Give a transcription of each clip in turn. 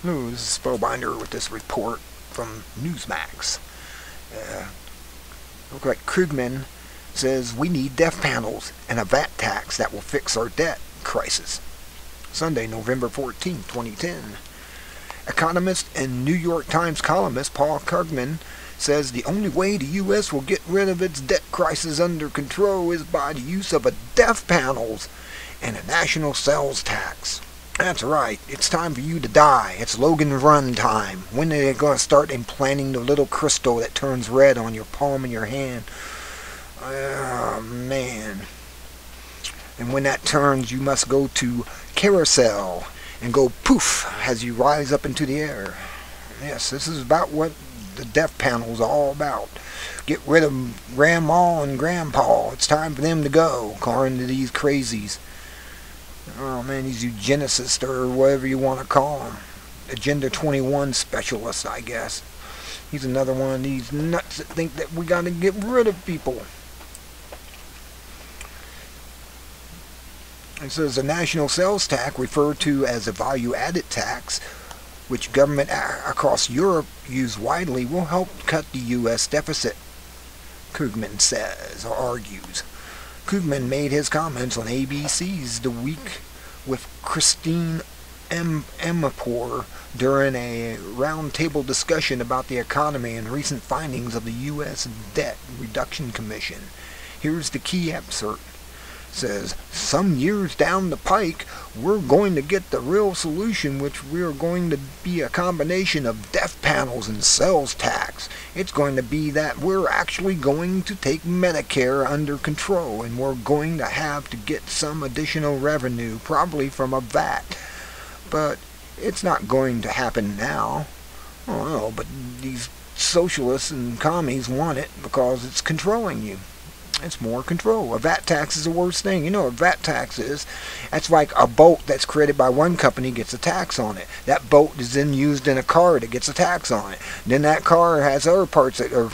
Hello, this is Spellbinder with this report from Newsmax. Look like Krugman says we need death panels and a VAT tax that will fix our debt crisis. Sunday, November 14, 2010. Economist and New York Times columnist Paul Krugman says the only way the U.S. will get rid of its debt crisis under control is by the use of death panels and a national sales tax. That's right. It's time for you to die. It's Logan Run time. When are they going to start implanting the little crystal that turns red on your palm of your hand? Oh, man. And when that turns, you must go to carousel and go poof as you rise up into the air. Yes, this is about what the death panel is all about. Get rid of Grandma and Grandpa. It's time for them to go, according to these crazies. Oh man, these eugenicists or whatever you want to call them. Agenda 21 specialist, I guess. He's another one of these nuts that think that we got to get rid of people. It says the national sales tax, referred to as a value-added tax, which government across Europe use widely, will help cut the U.S. deficit, Krugman says or argues. Krugman made his comments on ABC's The Week with Christine Amanpour during a roundtable discussion about the economy and recent findings of the U.S. Debt Reduction Commission. Here's the key excerpt. It says, some years down the pike, we're going to get the real solution, which we're going to be a combination of death panels and sales tax. It's going to be that we're actually going to take Medicare under control, and we're going to have to get some additional revenue, probably from a VAT. But it's not going to happen now. Oh no, but these socialists and commies want it because it's controlling you. It's more control. A VAT tax is the worst thing. You know what a VAT tax is? That's like a boat that's created by one company gets a tax on it. That boat is then used in a car that gets a tax on it. Then that car has other parts that are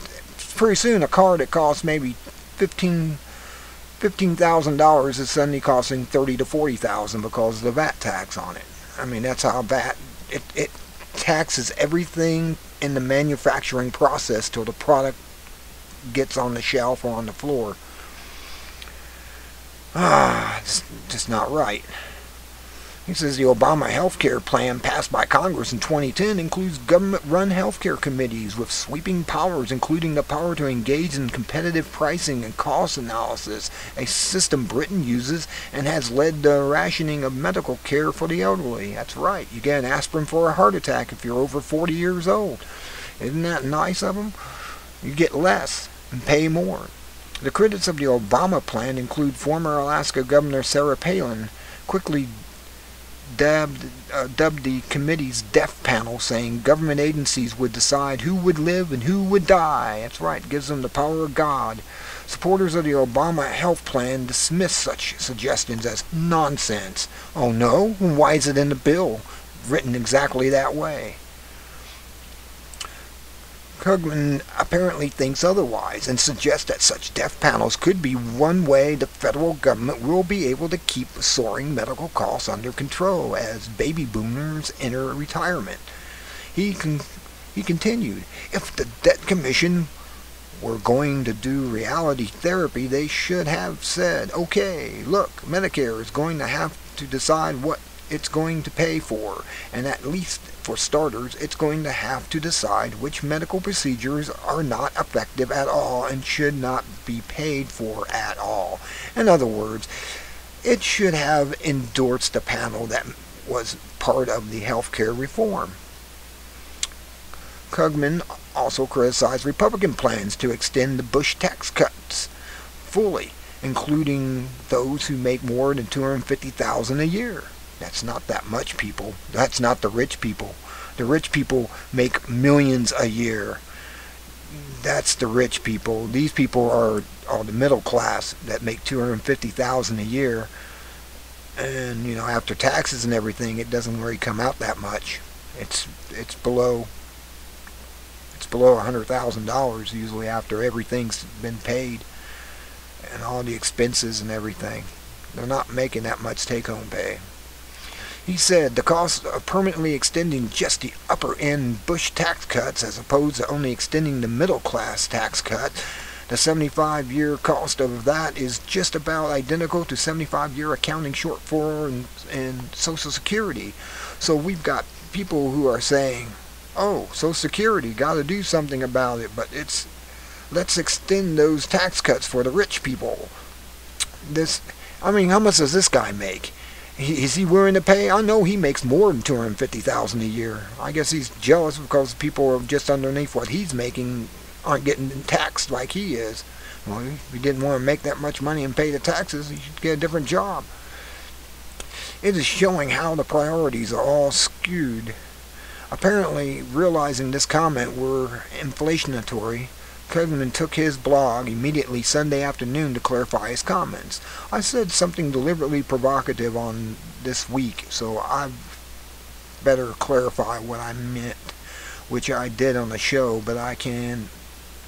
pretty soon a car that costs maybe $15,000 is suddenly costing $30,000 to $40,000 because of the VAT tax on it. I mean, that's how VAT it taxes everything in the manufacturing process till the product gets on the shelf or on the floor. It's just not right. He says the Obama health care plan passed by Congress in 2010 includes government-run health care committees with sweeping powers, including the power to engage in competitive pricing and cost analysis, a system Britain uses and has led to rationing of medical care for the elderly. That's right. You get an aspirin for a heart attack if you're over 40 years old. Isn't that nice of them? You get less and pay more. The critics of the Obama plan include former Alaska Governor Sarah Palin, quickly dubbed the committee's death panel, saying government agencies would decide who would live and who would die. That's right, gives them the power of God. Supporters of the Obama health plan dismiss such suggestions as nonsense. Oh no? Why is it in the bill written exactly that way? Krugman apparently thinks otherwise and suggests that such death panels could be one way the federal government will be able to keep soaring medical costs under control as baby boomers enter retirement. He continued, if the Debt Commission were going to do reality therapy, they should have said, okay, look, Medicare is going to have to decide what it's going to pay for, and at least for starters, it's going to have to decide which medical procedures are not effective at all and should not be paid for at all. In other words, it should have endorsed the panel that was part of the healthcare reform. Krugman also criticized Republican plans to extend the Bush tax cuts fully, including those who make more than $250,000 a year. That's not that much, people. That's not the rich people. The rich people make millions a year. That's the rich people. These people are the middle class that make $250,000 a year. And you know, after taxes and everything, it doesn't really come out that much. It's below $100,000 usually after everything's been paid and all the expenses and everything. They're not making that much take-home pay. He said the cost of permanently extending just the upper end Bush tax cuts as opposed to only extending the middle class tax cut, the 75-year cost of that is just about identical to 75-year accounting shortfall in Social Security. So we've got people who are saying, oh, Social Security, got to do something about it, but let's extend those tax cuts for the rich people. How much does this guy make? Is he willing to pay? I know he makes more than $250,000 a year. I guess he's jealous because people are just underneath what he's making aren't getting taxed like he is. Well, if he didn't want to make that much money and pay the taxes, he should get a different job. It is showing how the priorities are all skewed. Apparently, realizing this comment were inflationatory, Krugman took his blog immediately Sunday afternoon to clarify his comments. I said something deliberately provocative on this week, so I better clarify what I meant, which I did on the show, but I can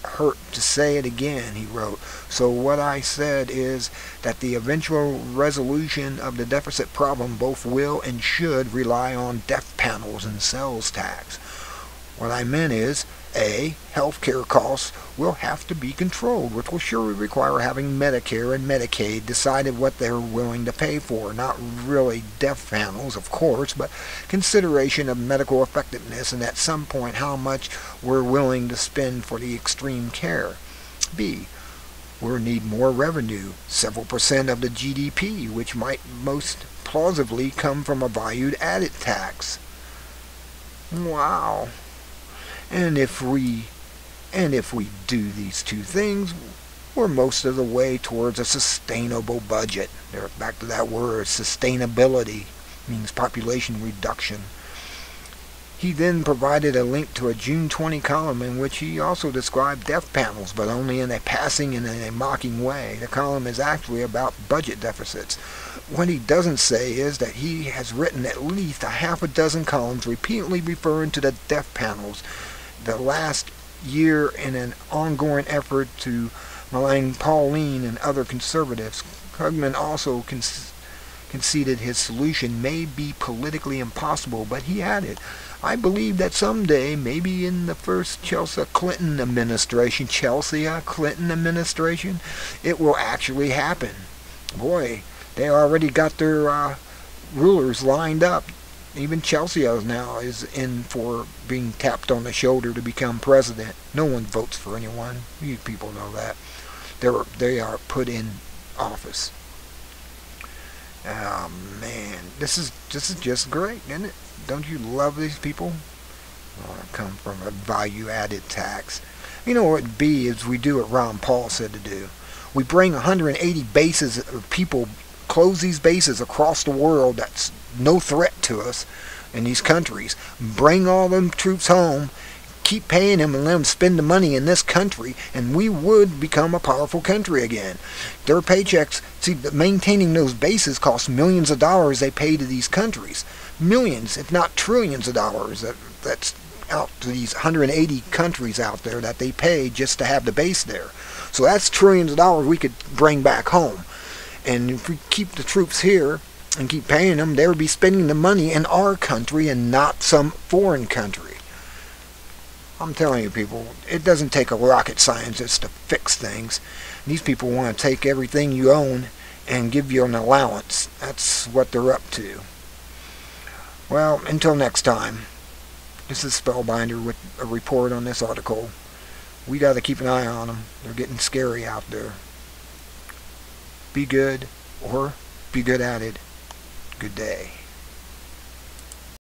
hurt to say it again, he wrote. So what I said is that the eventual resolution of the deficit problem both will and should rely on death panels and sales tax. What I meant is, A, healthcare costs will have to be controlled, which will surely require having Medicare and Medicaid decided what they're willing to pay for. Not really death panels, of course, but consideration of medical effectiveness and at some point how much we're willing to spend for the extreme care. B, we'll need more revenue, several percent of the GDP, which might most plausibly come from a value-added tax. Wow. And if we do these two things, we're most of the way towards a sustainable budget. They're back to that word, sustainability, means population reduction. He then provided a link to a June 20 column in which he also described death panels, but only in a passing and in a mocking way. The column is actually about budget deficits. What he doesn't say is that he has written at least a half a dozen columns repeatedly referring to the death panels the last year in an ongoing effort to malign Palin and other conservatives. Krugman also conceded his solution may be politically impossible, but he added, I believe that someday, maybe in the first Chelsea Clinton administration, it will actually happen. Boy, they already got their rulers lined up. Even Chelsea now is in for being tapped on the shoulder to become president. No one votes for anyone. You people know that. They are put in office. Oh man, this is just great, isn't it? Don't you love these people? Come from a value-added tax. You know what B is? We do what Ron Paul said to do. We bring 180 bases of people, close these bases across the world. That's no threat to us in these countries. Bring all them troops home, keep paying them and let them spend the money in this country, and we would become a powerful country again. Their paychecks, see, maintaining those bases costs millions of dollars they pay to these countries. Millions, if not trillions of dollars. That's out to these 180 countries out there that they pay just to have the base there. So that's trillions of dollars we could bring back home. And if we keep the troops here and keep paying them, they would be spending the money in our country and not some foreign country. I'm telling you people, it doesn't take a rocket scientist to fix things. These people want to take everything you own and give you an allowance. That's what they're up to. Well, until next time, this is Spellbinder with a report on this article. We got to keep an eye on them. They're getting scary out there. Be good, or be good at it. Good day.